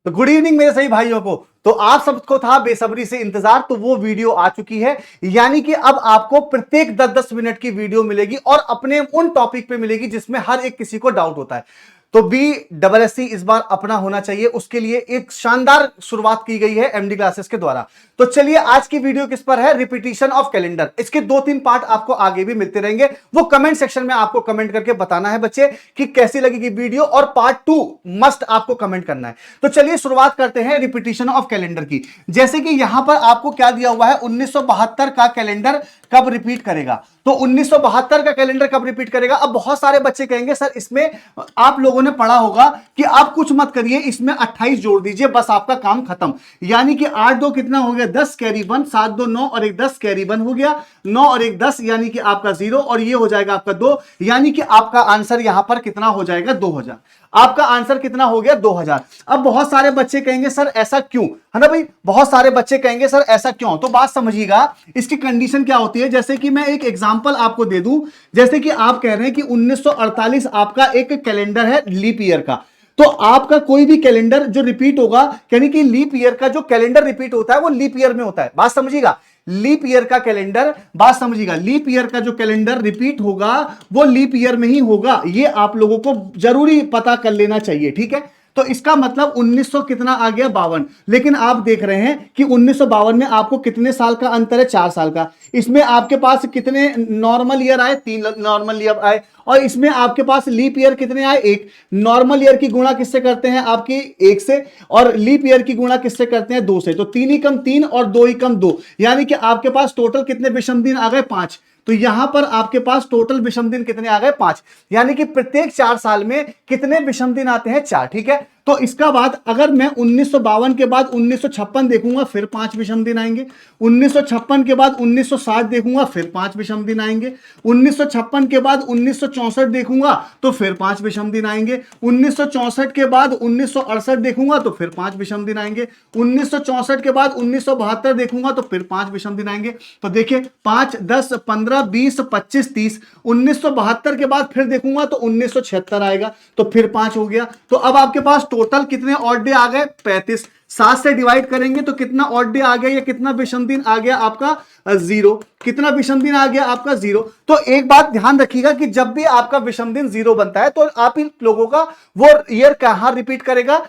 तो good evening मेरे सही भाइयों को। तो आप सबको था बेसब्री से इंतजार, तो वो वीडियो आ चुकी है। यानी कि अब आपको प्रत्येक 10-10 मिनट की वीडियो मिलेगी और अपने उन टॉपिक पे मिलेगी जिसमें हर एक किसी को डाउट होता है। तो BSSC इस बार अपना होना चाहिए, उसके लिए एक शानदार शुरुआत की गई है MD क्लासेस के द्वारा। तो चलिए आज की वीडियो किस पर है, रिपीटिशन ऑफ कैलेंडर। इसके 2-3 पार्ट आपको आगे भी मिलते रहेंगे, वो कमेंट सेक्शन में आपको कमेंट करके बताना है बच्चे कि कैसी लगेगी वीडियो, और पार्ट 2 मस्ट आपको कमेंट करना है। तो चलिए शुरुआत करते हैं रिपीटिशन ऑफ कैलेंडर की। जैसे कि यहां पर आपको क्या दिया हुआ है, 1972 का कैलेंडर कब रिपीट करेगा। तो 1972 का कैलेंडर कब रिपीट करेगा। अब बहुत सारे बच्चे कहेंगे सर इसमें आप लोगों ने पढ़ा होगा कि आप कुछ मत करिए, इसमें 28 जोड़ दीजिए, बस आपका काम खत्म। यानी कि 8 2 कितना हो गया, 10 कैरी 1, 7 2 9 और 1 10 कैरी 1 हो गया, 9 और 1 10, यानी कि आपका 0 और ये हो जाएगा आपका 2, यानी कि आपका आंसर यहां पर कितना हो जाएगा, 2000। आपका आंसर कितना हो गया, 2000। अब बहुत सारे बच्चे कहेंगे सर ऐसा क्यों, है ना भाई, बहुत सारे बच्चे कहेंगे सर ऐसा क्यों। तो बात समझिएगा, इसकी कंडीशन क्या होती है। जैसे कि मैं एक एग्जांपल आपको दे दूं, जैसे कि आप कह रहे हैं कि 1948 आपका एक कैलेंडर है लीप ईयर का। तो आपका कोई भी कैलेंडर जो रिपीट होगा, यानी कि लीप ईयर का जो कैलेंडर रिपीट होता है वो लीप ईयर में होता है। बात समझिएगा, लीप ईयर का कैलेंडर, बात समझिएगा, लीप ईयर का जो कैलेंडर रिपीट होगा वो लीप ईयर में ही होगा। ये आप लोगों को जरूरी पता कर लेना चाहिए, ठीक है। तो इसका मतलब 1900 कितना आ गया, 52। लेकिन आप देख रहे हैं कि 1952 में आपको कितने साल का अंतर है, 4 साल का। इसमें आपके पास कितने नॉर्मल ईयर आए, 3 नॉर्मल ईयर आए, और इसमें आपके पास लीप ईयर कितने आए, 1। नॉर्मल ईयर की गुणा किससे करते हैं, आपकी 1 से, और लीप ईयर की गुणा किससे करते हैं, 2 से। तो 3 ही कम 3 और 2 ही कम 2, यानी कि आपके पास टोटल कितने विषम दिन आ गए, 5। तो यहां पर आपके पास टोटल विषम दिन कितने आ गए, 5। यानी कि प्रत्येक 4 साल में कितने विषम दिन आते हैं, 4, ठीक है। तो इसका बाद अगर मैं 1952 के बाद 1956 देखूंगा, फिर 5 विषम दिन आएंगे। 1956 के बाद 1960 देखूंगा, फिर 5 विषम दिन आएंगे। 1956 के बाद 1964 देखूंगा तो फिर 5 विषम दिन आएंगे। 1964 के बाद 1968 देखूंगा तो फिर 5 विषम दिन आएंगे। 1964 के बाद 1972 देखूंगा तो फिर 5 विषम दिन आएंगे। तो देखिए 5 10 15 20 25 30। 1972 के बाद फिर देखूंगा तो 1976 आएगा, तो फिर 5 हो गया। तो अब आपके पास टोटल कितने ऑड डे आ गए, 35। 7 से डिवाइड करेंगे तो कितना ऑड डे आ गया, या कितना विषम दिन आ गया आपका, 0। कितना विषम दिन आ गया आपका, 0। तो एक बात ध्यान रखिएगा कि जब भी आपका विषम दिन 0 बनता है तो आप इन लोगों का वो ईयर कहां रिपीट करेगा,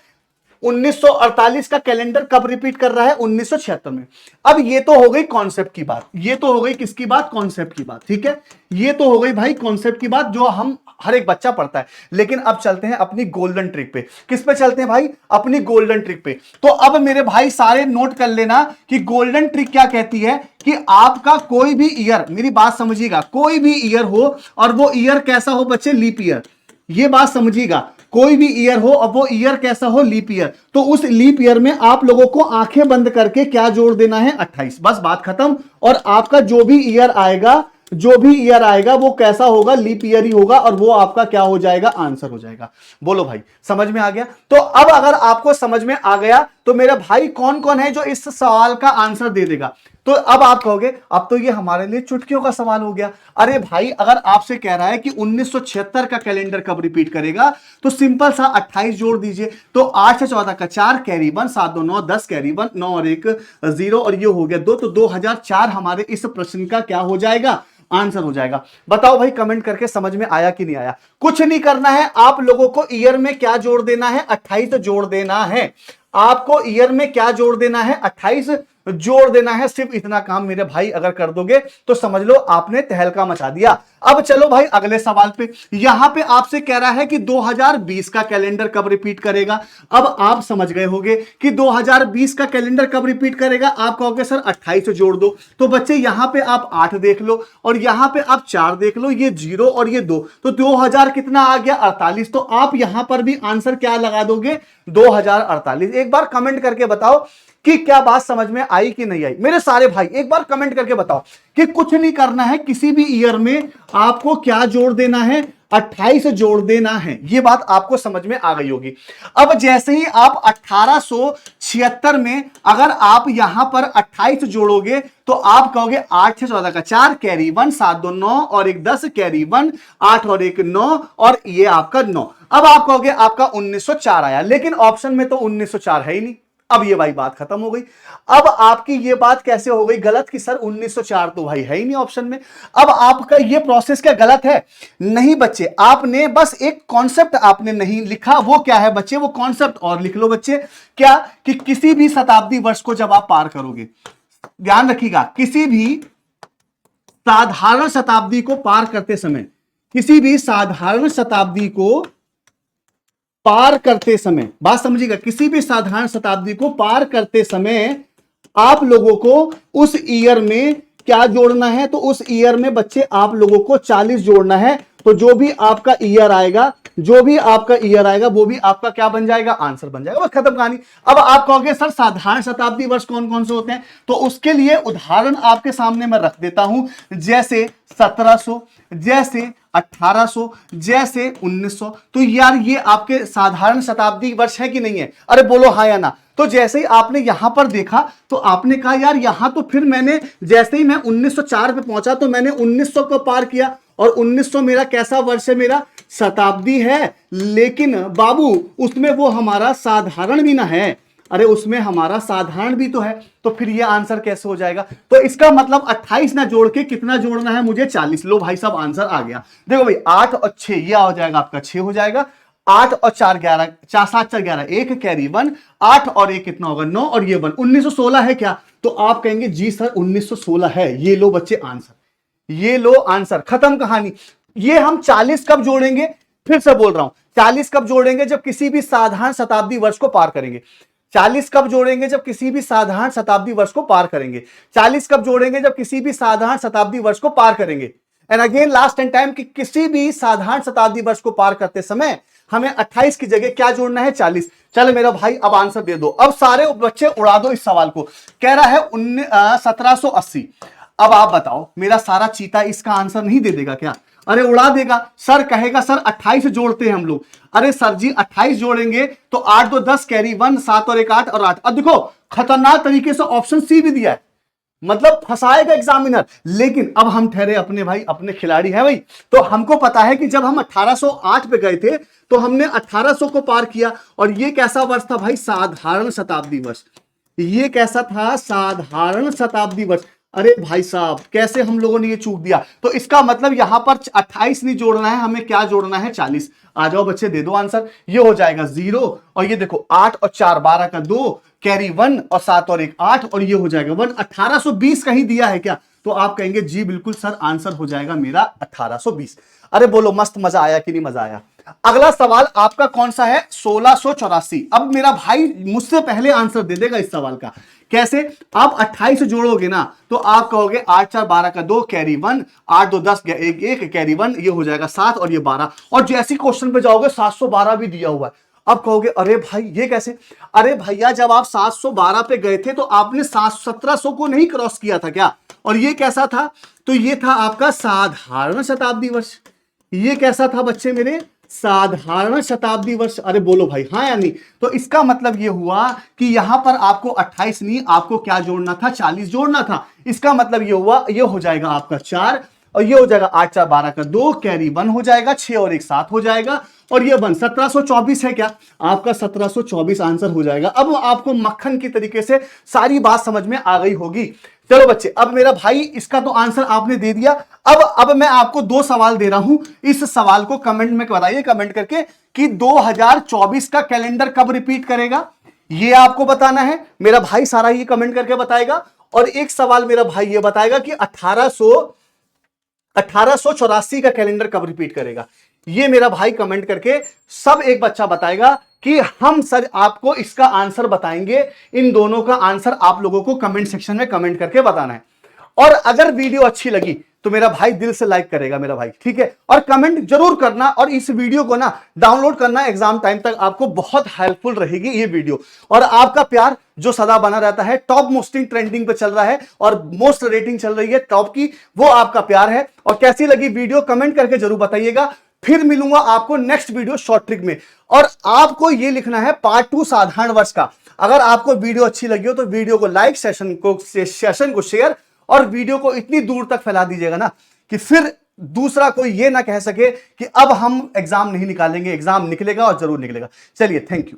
1948 का कैलेंडर कब रिपीट कर रहा है, 1976 में। अब ये तो हो गई कॉन्सेप्ट की बात, ये तो हो गई किसकी बात, कॉन्सेप्ट की बात, ठीक है। ये तो हो गई भाई कॉन्सेप्ट की बात जो हम हर एक बच्चा पढ़ता है। लेकिन अब चलते हैं अपनी गोल्डन ट्रिक पे। किस पे चलते हैं भाई, अपनी गोल्डन ट्रिक पे। तो अब मेरे भाई सारे नोट कर लेना कि गोल्डन ट्रिक क्या कहती है, कि आपका कोई भी ईयर, मेरी बात समझिएगा, कोई भी ईयर हो और वो ईयर कैसा हो बच्चे, लीप ईयर। ये बात समझिएगा, कोई भी ईयर हो और वो ईयर कैसा हो, लीप ईयर। तो उस लीप ईयर में आप लोगों को आंखें बंद करके क्या जोड़ देना है, 28, बस बात खत्म। और आपका जो भी ईयर आएगा, जो भी ईयर आएगा वो कैसा होगा, लीप ईयर ही होगा, और वो आपका क्या हो जाएगा, आंसर हो जाएगा। बोलो भाई समझ में आ गया। तो अब अगर आपको समझ में आ गया तो मेरा भाई कौन कौन है जो इस सवाल का आंसर दे देगा। तो अब आप कहोगे अब तो ये हमारे लिए चुटकियों का सवाल हो गया। अरे भाई अगर आपसे कह रहा है कि 1976 का कैलेंडर कब रिपीट करेगा, तो सिंपल सा 28 जोड़ दीजिए। तो 8 से 14 का 4 कैरी 1, 7 2 9 10 कैरी 1, 9 और 1 0, और ये हो गया 2। तो 2004 हमारे इस प्रश्न का क्या हो जाएगा, आंसर हो जाएगा। बताओ भाई कमेंट करके समझ में आया कि नहीं आया। कुछ नहीं करना है, आप लोगों को ईयर में क्या जोड़ देना है, 28 जोड़ देना है। आपको ईयर में क्या जोड़ देना है, 28 जोड़ देना है। सिर्फ इतना काम मेरे भाई अगर कर दोगे तो समझ लो आपने तहलका मचा दिया। अब चलो भाई अगले सवाल पे। यहां पे आपसे कह रहा है कि 2020 का कैलेंडर कब रिपीट करेगा। अब आप समझ गए होंगे कि 2020 का कैलेंडर कब रिपीट करेगा। आप कहोगे सर 28 जोड़ दो। तो बच्चे यहां पे आप 8 देख लो और यहां पे आप 4 देख लो, ये 0 और ये 2। तो 2000 कितना आ गया, 48। तो आप यहां पर भी आंसर क्या लगा दोगे, 2048। एक बार कमेंट करके बताओ कि क्या बात समझ में आई कि नहीं आई। मेरे सारे भाई एक बार कमेंट करके बताओ कि कुछ नहीं करना है, किसी भी ईयर में आपको क्या जोड़ देना है, 28 जोड़ देना है। ये बात आपको समझ में आ गई होगी। अब जैसे ही आप 1876 में अगर आप यहां पर 28 जोड़ोगे तो आप कहोगे 8 से 14 का 4 कैरी 1, 7 2 9 और 1 10 कैरी 1, 8 और 1 9 और ये आपका 9। अब आप कहोगे आपका 1904 आया, लेकिन ऑप्शन में तो 1904 है ही नहीं। अब ये भाई बात खत्म हो गई। अब आपकी ये बात कैसे हो गई गलत कि सर 1904 तो भाई है ही नहीं ऑप्शन में। अब आपका ये प्रोसेस क्या गलत है? नहीं बच्चे, आपने बस एक कॉन्सेप्ट आपने नहीं लिखा। वो क्या है बच्चे? वो कॉन्सेप्ट और लिख लो बच्चे। क्या? कि किसी भी शताब्दी वर्ष को जब आप पार करोगे, ध्यान रखिएगा, किसी भी साधारण शताब्दी को पार करते समय, किसी भी साधारण शताब्दी को पार करते समय, बात समझिएगा, किसी भी साधारण शताब्दी को पार करते समय आप लोगों को उस ईयर में क्या जोड़ना है? तो उस ईयर में बच्चे आप लोगों को 40 जोड़ना है। तो जो भी आपका ईयर आएगा, जो भी आपका ईयर आएगा, वो भी आपका क्या बन जाएगा? आंसर बन जाएगा। बस खत्म कहानी। अब आप कहोगे सर साधारण शताब्दी वर्ष कौन कौन से होते हैं? तो उसके लिए उदाहरण आपके सामने मैं रख देता हूं, जैसे 1700, जैसे 1800, जैसे 1900। तो यार ये आपके साधारण शताब्दी वर्ष है कि नहीं है? अरे बोलो हाँ या ना। तो जैसे ही आपने यहां पर देखा तो आपने कहा यार यहां तो फिर मैंने, जैसे ही मैं 1904 पे पहुंचा तो मैंने 1900 को पार किया, और 1900 मेरा कैसा वर्ष है? मेरा शताब्दी है। लेकिन बाबू उसमें वो हमारा साधारण भी ना है। अरे उसमें हमारा साधारण भी तो है, तो फिर ये आंसर कैसे हो जाएगा? तो इसका मतलब 28 ना जोड़ के कितना जोड़ना है मुझे? 40। लो भाई साहब आंसर आ गया। देखो भाई 8 और 6 ये हो जाएगा आपका 6 हो जाएगा। 8 और 4 11, 4 7 4 11, 1 कैरी 1, 8 और 1 कितना होगा? 9 और ये 1, 1916 है क्या? तो आप कहेंगे जी सर 1916 है। ये लो बच्चे आंसर, ये लो आंसर, खत्म कहानी। ये हम 40 कब जोड़ेंगे? फिर से बोल रहा हूं, 40 कब जोड़ेंगे? जब किसी भी साधारण शताब्दी वर्ष को पार करेंगे। 40 कब जोड़ेंगे? जब किसी भी साधारण शताब्दी वर्ष को पार करेंगे। 40 कब जोड़ेंगे? जब किसी भी साधारण शताब्दी वर्ष को पार करेंगे। And again last and time कि किसी भी साधारण शताब्दी वर्ष को पार करते समय हमें 28 की जगह क्या जोड़ना है? 40। चलो मेरा भाई अब आंसर दे दो। अब सारे बच्चे उड़ा दो इस सवाल को। कह रहा है 1780। अब आप बताओ, मेरा सारा चीता इसका आंसर नहीं दे देगा क्या? अरे उड़ा देगा। सर कहेगा सर 28 जोड़ते हैं हम लोग। अरे सर जी 28 जोड़ेंगे तो 8 2 10 कैरी 1, 7 और 1 8 और 8। अब देखो खतरनाक तरीके से ऑप्शन सी भी दिया है, मतलब फंसाएगा एग्जामिनर। लेकिन अब हम ठहरे अपने भाई, अपने खिलाड़ी है भाई, तो हमको पता है कि जब हम 1808 पे गए थे तो हमने 1800 को पार किया। और ये कैसा वर्ष था भाई? साधारण शताब्दी वर्ष। ये कैसा था? साधारण शताब्दी वर्ष। अरे भाई साहब कैसे हम लोगों ने ये चूक दिया? तो इसका मतलब यहां पर 28 नहीं जोड़ना है, हमें क्या जोड़ना है? 40। आ जाओ बच्चे दे दो आंसर। ये हो जाएगा 0, और ये देखो 8 और 4 12 का 2 कैरी 1, और 7 और 1 8, और ये हो जाएगा 1। 1820 कहीं दिया है क्या? तो आप कहेंगे जी बिल्कुल सर, आंसर हो जाएगा मेरा 1820। अरे बोलो मस्त, मजा आया कि नहीं मजा आया? अगला सवाल आपका कौन सा है? 1684। अब मेरा भाई मुझसे पहले आंसर दे देगा इस सवाल का। कैसे? आप 28 जोड़ोगे ना तो आप कहोगे 8 4 12 का 2 कैरी 1, 8 2 10 1 1 कैरी 1, ये हो जाएगा 7 और ये 12। और जैसे क्वेश्चन पे जाओगे 712 भी दिया हुआ है। अब कहोगे अरे भाई ये कैसे? अरे भैया जब आप 712 पे गए थे तो आपने 1700 को नहीं क्रॉस किया था क्या? और ये कैसा था? तो ये था आपका साधारण शताब्दी वर्ष। ये कैसा था बच्चे मेरे? साधारण शताब्दी वर्ष। अरे बोलो भाई हाँ या नहीं? तो इसका मतलब ये हुआ कि यहां पर आपको 28 नहीं, आपको क्या जोड़ना था? 40 जोड़ना था। इसका मतलब ये हुआ, ये हो जाएगा आपका 4, और ये हो जाएगा 8 4 12 का 2 कैरी 1 हो जाएगा, 6 और 1 7 हो जाएगा, और ये 1 1724 है क्या? आपका 1724 आंसर हो जाएगा। अब आपको मक्खन की तरीके से सारी बात समझ में आ गई होगी। चलो बच्चे, अब मेरा भाई इसका तो आंसर आपने दे दिया। अब मैं आपको 2 सवाल दे रहा हूं। इस सवाल को कमेंट में बताइए, कमेंट करके, कि 2024 का कैलेंडर कब रिपीट करेगा, ये आपको बताना है। मेरा भाई सारा ये कमेंट करके बताएगा। और एक सवाल मेरा भाई ये बताएगा कि 1884 का कैलेंडर कब रिपीट करेगा। ये मेरा भाई कमेंट करके सब एक बच्चा बताएगा कि हम सर आपको इसका आंसर बताएंगे। इन दोनों का आंसर आप लोगों को कमेंट सेक्शन में कमेंट करके बताना है। और अगर वीडियो अच्छी लगी तो मेरा भाई दिल से लाइक करेगा मेरा भाई, ठीक है? और कमेंट जरूर करना, और इस वीडियो को ना डाउनलोड करना, एग्जाम टाइम तक आपको बहुत हेल्पफुल रहेगी ये वीडियो। और आपका प्यार जो सदा बना रहता है, टॉप मोस्टिंग ट्रेंडिंग पे चल रहा है और मोस्ट रेटिंग चल रही है टॉप की, वो आपका प्यार है। और कैसी लगी वीडियो कमेंट करके जरूर बताइएगा। फिर मिलूंगा आपको नेक्स्ट वीडियो शॉर्ट ट्रिक में। और आपको ये लिखना है पार्ट 2 साधारण वर्ष का। अगर आपको वीडियो अच्छी लगी हो तो वीडियो को लाइक, सेशन को शेयर, और वीडियो को इतनी दूर तक फैला दीजिएगा ना कि फिर दूसरा कोई ये ना कह सके कि अब हम एग्जाम नहीं निकालेंगे। एग्जाम निकलेगा और जरूर निकलेगा। चलिए, थैंक यू।